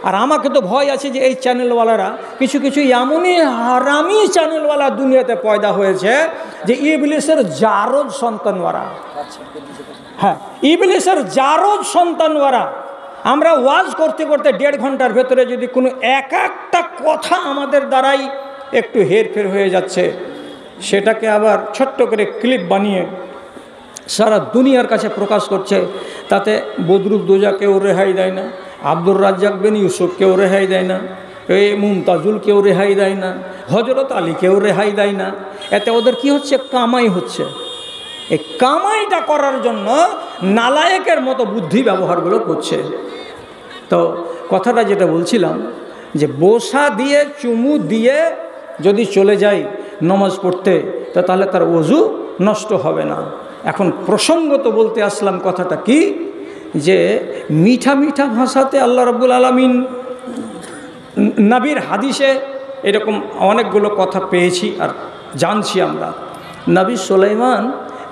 আর আমাকে তো ভয় আছে যে এই চ্যানেলওয়ালারা কিছু কিছু এমনই হারামি চ্যানেলওয়ালা দুনিয়াতে পয়দা হয়েছে যে ইবলিসের জারজ সন্তানওয়ারা। হ্যাঁ, ইবলিসের জারজ সন্তানওয়ারা। আমরা ওয়াজ করতে করতে 1.5 ঘন্টার ভেতরে যদি কোনো একটা কথা আমাদের দ্বারাই একটু হেরফের হয়ে যাচ্ছে, সেটাকে আবার ছোট্ট করে ক্লিপ বানিয়ে সারা দুনিয়ার কাছে প্রকাশ করছে। তাতে বদরুদ্দোজা কেউ রেহাই দেয় না, আব্দুর রাজ্জাক বিন ইউসুফ কেউ রেহাই দেয় না, এই মুমতাজুল কেউ রেহাই দেয় না, হজরত আলী কেউ রেহাই দেয় না। এতে ওদের কি হচ্ছে? কামাই হচ্ছে। এই কামাইটা করার জন্য নালায়েকের মতো বুদ্ধি ব্যবহারগুলো করছে। তো কথাটা যেটা বলছিলাম যে বসা দিয়ে চুমু দিয়ে যদি চলে যাই নমাজ পড়তে, তো তাহলে তার ওযু নষ্ট হবে না। এখন প্রসঙ্গত বলতে আসলাম কথাটা কি, যে মিঠা মিঠা ভাষাতে আল্লাহ রাব্বুল আলামিন নবীর হাদিসে এরকম অনেকগুলো কথা পেয়েছি আর জানছি আমরা। নবী সুলাইমান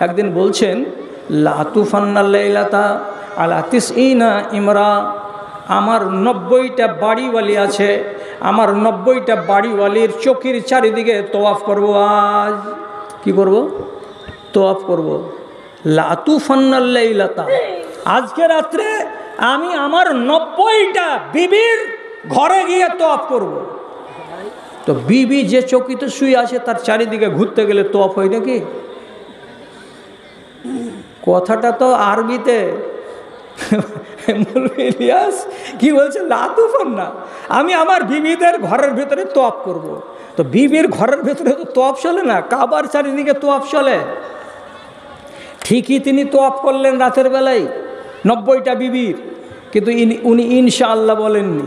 একদিন বলছেন, লা তুফান্নাল লাইলাতা আলা তিসঈনা ইমরা, আমার 90টা বাড়িওয়ালি আছে, আমার 90টা বাড়িওয়ালির চোখের চারিদিকে তোয়াফ করব। আজ কি করব? তোয়াফ করব। লা তুফান্নাল লাইলাতা, আজকে রাত্রে আমি আমার 90টা বিবির ঘরে গিয়ে তোয়াফ করব। তো বিবি যে চৌকিতে শুয়ে আছে তার চারিদিকে ঘুরতে গেলে তোয়াফ হয় নাকি? কথাটা তো আরবিতে। মৌলভী ইলিয়াস কি বলছে? লা তুফান্না, আমি আমার বিবিদের ঘরের ভেতরে তোয়াফ করব। তো বিবির ঘরের ভেতরে তো তোয়াফ চলে না, কাবার চারিদিকে তোয়াফ চলে। ঠিকই তিনি তোয়াফ করলেন রাতের বেলায় 90টা বিবির, কিন্তু উনি ইনশাআল্লাহ বলেননি,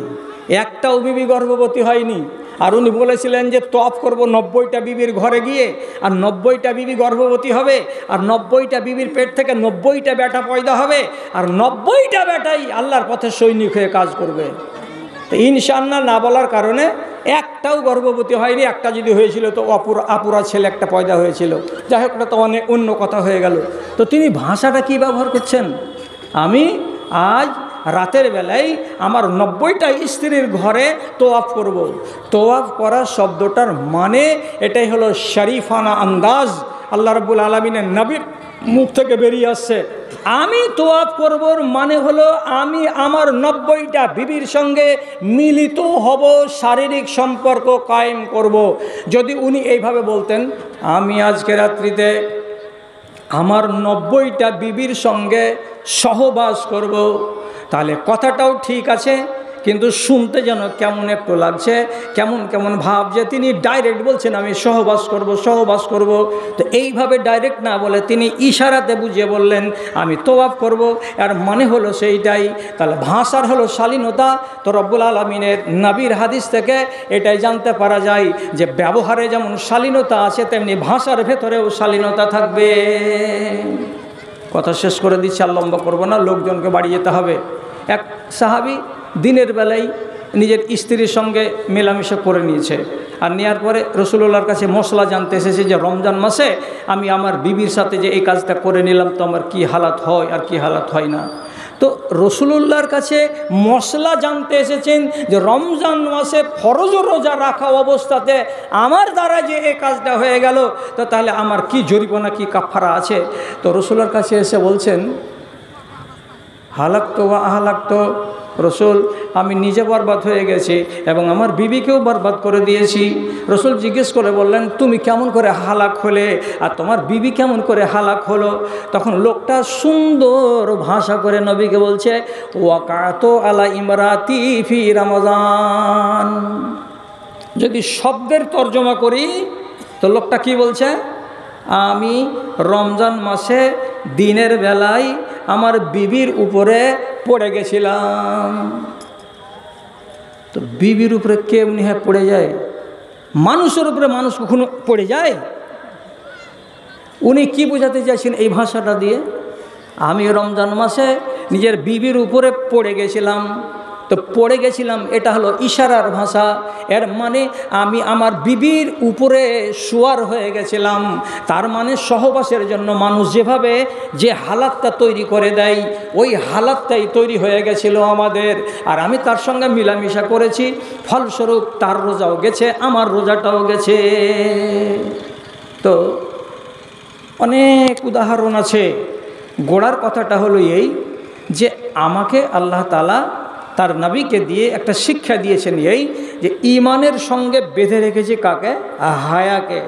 একটাও বিবি গর্ভবতী হয়নি। আর উনি বলেছিলেন যে তোয়াফ করব 90টা বিবির ঘরে গিয়ে, আর 90টা বিবি গর্ভবতী হবে, আর 90টা বিবির পেট থেকে 90টা বেটা পয়দা হবে, আর 90টা বেটাই আল্লাহর পথে সৈনিক হয়ে কাজ করবে। তো ইনশাআল্লাহ না বলার কারণে একটাও গর্ভবতী হয়নি। একটা যদি হয়েছিল তো আপুরা ছেলে একটা পয়দা হয়েছিল। যাই হোক, এটা তো অনেক অন্য কথা হয়ে গেল। তো তিনি ভাষাটা কি ব্যবহার করছেন? আমি আজ রাতের বেলায় আমার 90টা স্ত্রীর ঘরে তোয়াফ করব। তোয়াফ করা শব্দটার মানে এটাই হলো শরীফানা আন্দাজ, আল্লাহ রাব্বুল আলামিনের নবীর মুখ থেকে বেরিয়ে আসছে। আমি তোয়াফ করবর মানে হলো আমি আমার 90টা বিবির সঙ্গে মিলিত হব, শারীরিক সম্পর্ক কায়েম করব। যদি উনি এইভাবে বলতেন, আমি আজকে রাত্রিতে আমার 90টা বিবির সঙ্গে সহবাস করব, তাহলে কথাটাও ঠিক আছে, কিন্তু শুনতে যেন কেমন একটু লাগছে, কেমন কেমন ভাব, যে তিনি ডাইরেক্ট বলছেন আমি সহবাস করব সহবাস করব। তো এইভাবে ডাইরেক্ট না বলে তিনি ইশারাতে বুঝিয়ে বললেন আমি তোয়াফ করব, আর মানে হলো সেইটাই। তাহলে ভাষার হলো শালীনতা। তো রব্বুল আলামিনের নবীর হাদিস থেকে এটাই জানতে পারা যায় যে ব্যবহারে যেমন শালীনতা আছে, তেমনি ভাষার ভেতরেও শালীনতা থাকবে। কথা শেষ করে দিচ্ছি, আর লম্বা করবো না, লোকজনকে বাড়ি যেতে হবে। এক সাহাবী দিনের বেলায় নিজের স্ত্রীর সঙ্গে মেলামেশা করে নিয়েছে, আর নেওয়ার পরে রাসূলুল্লাহর কাছে মশলা জানতে এসেছে যে রমজান মাসে আমি আমার বিবির সাথে যে এই কাজটা করে নিলাম, তো আমার কী হালাত হয় আর কি হালাত হয় না। তো রাসূলুল্লাহর কাছে মশলা জানতে এসেছেন যে রমজান মাসে ফরজ রোজা রাখা অবস্থাতে আমার দ্বারা যে এই কাজটা হয়ে গেল, তো তাহলে আমার কি জরিমানা কি কাফারা আছে। তো রাসূলের কাছে এসে বলছেন, হালাক্ত বা আহালাক্ত, রসুল আমি নিজে বরবাদ হয়ে গেছি এবং আমার বিবিকেও বরবাদ করে দিয়েছি। রসুল জিজ্ঞেস করে বললেন, তুমি কেমন করে হালাক হলে আর তোমার বিবি কেমন করে হালাক হলো? তখন লোকটা সুন্দর ভাষা করে নবীকে বলছে, ওয়াকাতো আলা ইমরাতি ফি রমজান। যদি শব্দের তর্জমা করি তো লোকটা কি বলছে, আমি রমজান মাসে দিনের বেলায় আমার বিবির উপরে পড়ে গেছিলাম। তো বিবির উপরে কেমনি হয় পড়ে যায়? মানুষের উপরে মানুষ কখনো পড়ে যায়? উনি কি বোঝাতে চাইছেন এই ভাষাটা দিয়ে? আমি রমজান মাসে নিজের বিবির উপরে পড়ে গেছিলাম। তো পড়ে গেছিলাম, এটা হলো ইশারার ভাষা। এর মানে আমি আমার বিবির উপরে শোয়ার হয়ে গেছিলাম। তার মানে সহবাসের জন্য মানুষ যেভাবে যে হালাতটা তৈরি করে দেয়, ওই হালাতটাই তৈরি হয়ে গেছিল আমাদের। আর আমি তার সঙ্গে মিলামিশা করেছি, ফলস্বরূপ তার রোজাও গেছে, আমার রোজাটাও গেছে। তো অনেক উদাহরণ আছে। গোড়ার কথাটা হলো এই যে আমাকে আল্লাহ তাআলা তার নবীকে দিয়ে একটা শিক্ষা দিয়েছেন, এই যে ইমানের সঙ্গে বেঁধে রেখেছে কাকে? হায়াকে।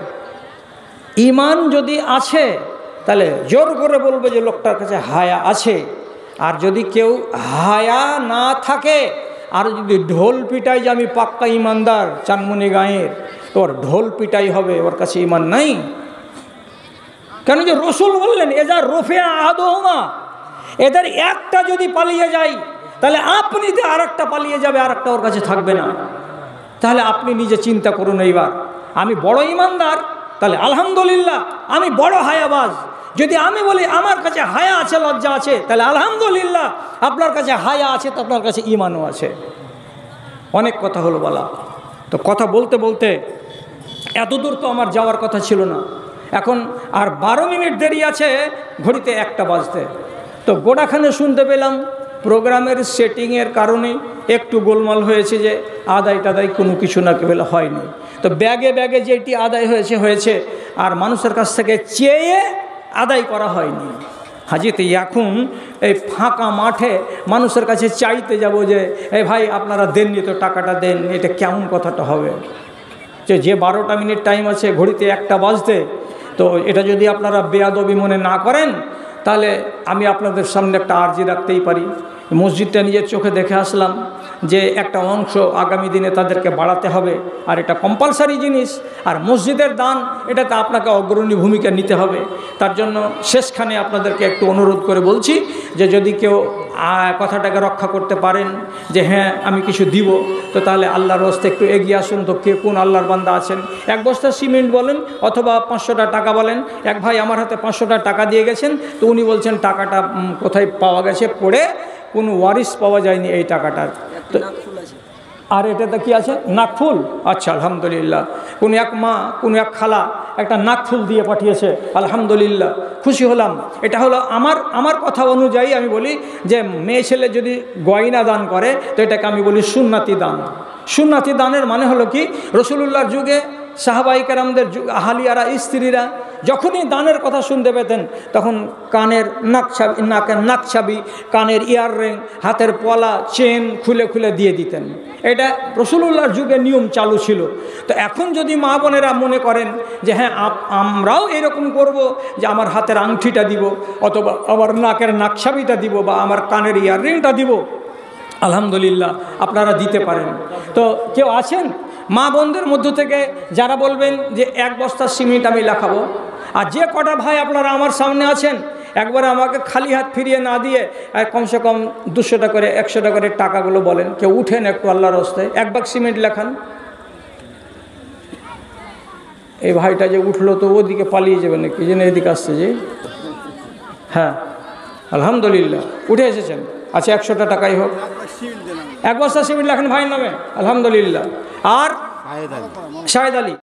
ইমান যদি আছে তাহলে জোর করে বলবে যে লোকটার কাছে হায়া আছে। আর যদি কেউ হায়া না থাকে, আর যদি ঢোল পিটাই যে আমি পাক্কা ইমানদার চানমুনি গাঁয়ের, তো ওর ঢোল পিটাই হবে, ওর কাছে ইমান নাই। কেন যে রসুল বললেন এজা রফিয়া আদহুমা, এদের একটা যদি পালিয়ে যায় তাহলে আপনি যে আর একটা পালিয়ে যাবে, আর একটা ওর কাছে থাকবে না। তাহলে আপনি নিজে চিন্তা করুন, এইবার আমি বড় ইমানদার, তাহলে আলহামদুলিল্লাহ আমি বড় হায়াবাজ। যদি আমি বলি আমার কাছে হায়া আছে, লজ্জা আছে, তাহলে আলহামদুলিল্লাহ আপনার কাছে হায়া আছে, তো আপনার কাছে ইমানও আছে। অনেক কথা হলো বলা, তো কথা বলতে বলতে এতদূর তো আমার যাওয়ার কথা ছিল না। এখন আর 12 মিনিট দেরি আছে ঘড়িতে 1টা বাজতে। তো গোড়াখানে শুনতে পেলাম প্রোগ্রামের সেটিংয়ের কারণে একটু গোলমাল হয়েছে, যে আদায় টাদায় কোনো কিছু না কেবল হয়নি। তো ব্যাগে ব্যাগে যেটি আদায় হয়েছে আর মানুষের কাছ থেকে চেয়ে আদায় করা হয়নি। হাজিতে এখন এই ফাঁকা মাঠে মানুষের কাছে চাইতে যাব যে এই ভাই আপনারা দেননি তো টাকাটা দেন, এটা কেমন কথাটা হবে? যে 12টা মিনিট টাইম আছে ঘড়িতে 1টা বাজতে, তো এটা যদি আপনারা বেয়াদবি মনে না করেন তাহলে আমি আপনাদের সামনে একটা আর্জি রাখতেই পারি। মসজিদটা নিজের চোখে দেখে আসলাম যে একটা অংশ আগামী দিনে তাদেরকে বাড়াতে হবে, আর এটা কম্পালসারি জিনিস। আর মসজিদের দান, এটাতে আপনাকে অগ্রণী ভূমিকা নিতে হবে। তার জন্য শেষখানে আপনাদেরকে একটু অনুরোধ করে বলছি যে যদি কেউ কথাটাকে রক্ষা করতে পারেন যে হ্যাঁ আমি কিছু দিব, তো তাহলে আল্লাহর রাস্তে একটু এগিয়ে আসুন। তো কে কোন আল্লাহর বান্দা আছেন, 1 বস্তা সিমেন্ট বলেন অথবা 500টা টাকা বলেন। এক ভাই আমার হাতে 500টা টাকা দিয়ে গেছেন, তো উনি বলছেন টাকাটা কোথায় পাওয়া গেছে, পড়ে কোনো ওয়ারিশ পাওয়া যায়নি এই টাকাটার। তো আর এটাতে কি আছে? নাকফুল। আচ্ছা আলহামদুলিল্লাহ। কোনো এক মা, কোনো এক খালা একটা নাকফুল দিয়ে পাঠিয়েছে, আলহামদুলিল্লাহ, খুশি হলাম। এটা হলো আমার কথা অনুযায়ী আমি বলি যে মেয়ে ছেলে যদি গয়না দান করে তো এটাকে আমি বলি সুন্নাতি দান। সুন্নাতি দানের মানে হলো কি, রসুলুল্লাহর যুগে সাহাবাই কেরামদের আহালিয়ারা, স্ত্রীরা যখনই দানের কথা শুনতে পেতেন তখন কানের নাকছাবি, কানের ইয়াররিং, হাতের পলা, চেন খুলে খুলে দিয়ে দিতেন। এটা রসুলুল্লাহর যুগে নিয়ম চালু ছিল। তো এখন যদি মা বোনেরা মনে করেন যে হ্যাঁ আমরাও এরকম করব, যে আমার হাতের আংটিটা দিব, অথবা আমার নাকের নাকছাবিটা দিব, বা আমার কানের ইয়াররিংটা দিব, আলহামদুলিল্লাহ আপনারা দিতে পারেন। তো কেউ আছেন মা বোনদের মধ্য থেকে যারা বলবেন যে 1 বস্তা সিমেন্ট আমি লাখাবো? আর যে কটা ভাই আপনারা আমার সামনে আছেন, একবারে আমাকে খালি হাত ফিরিয়ে না দিয়ে কমসে কম 200 টাকা করে 100 টাকা করে টাকাগুলো বলেন। কেউ উঠেন একটু আল্লাহর রাস্তায়, 1 বাগ সিমেন্ট লেখান। এই ভাইটা যে উঠলো তো ওদিকে পালিয়ে যাবে নাকি, যেন এদিকে আসছে যে? হ্যাঁ আলহামদুলিল্লাহ উঠে এসেছেন। আচ্ছা 100টা টাকাই হোক, 1 বস্তা সিমেন্ট লেখান ভাইয়ের নামে, আলহামদুলিল্লাহ। আর শাহেদ আলী